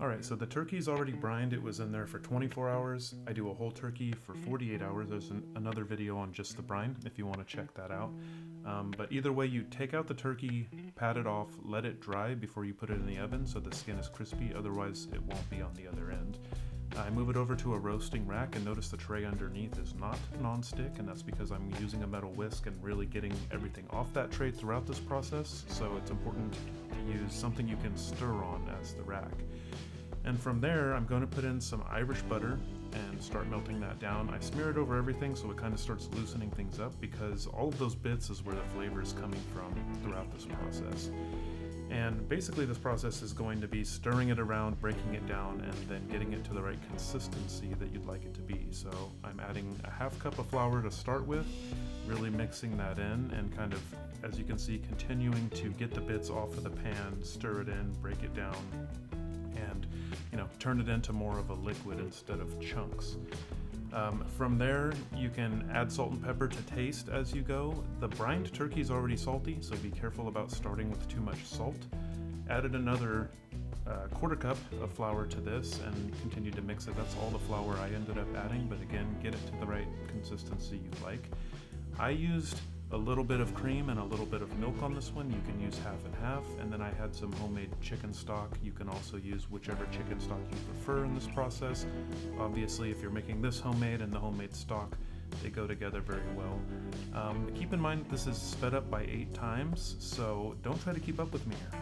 Alright, so the turkey's already brined. It was in there for 24 hours. I do a whole turkey for 48 hours. There's another video on just the brine if you want to check that out. But either way, you take out the turkey, pat it off, let it dry before you put it in the oven so the skin is crispy, otherwise it won't be on the other end. I move it over to a roasting rack and notice the tray underneath is not non-stick, and that's because I'm using a metal whisk and really getting everything off that tray throughout this process, so it's important to use something you can stir on as the rack. And from there, I'm going to put in some Irish butter and start melting that down. I smear it over everything so it kind of starts loosening things up, because all of those bits is where the flavor is coming from throughout this process. And basically this process is going to be stirring it around, breaking it down, and then getting it to the right consistency that you'd like it to be. So I'm adding a half cup of flour to start with, really mixing that in, and kind of, as you can see, continuing to get the bits off of the pan, stir it in, break it down, and turn it into more of a liquid instead of chunks. From there, you can add salt and pepper to taste as you go. The brined turkey is already salty, so be careful about starting with too much salt. Added another quarter cup of flour to this and continue to mix it. That's all the flour I ended up adding, but again, get it to the right consistency you like. I used a little bit of cream and a little bit of milk on this one. You can use half and half, and then I had some homemade chicken stock. You can also use whichever chicken stock you prefer in this process. Obviously, if you're making this homemade and the homemade stock, they go together very well. Keep in mind this is sped up by 8 times, so don't try to keep up with me here.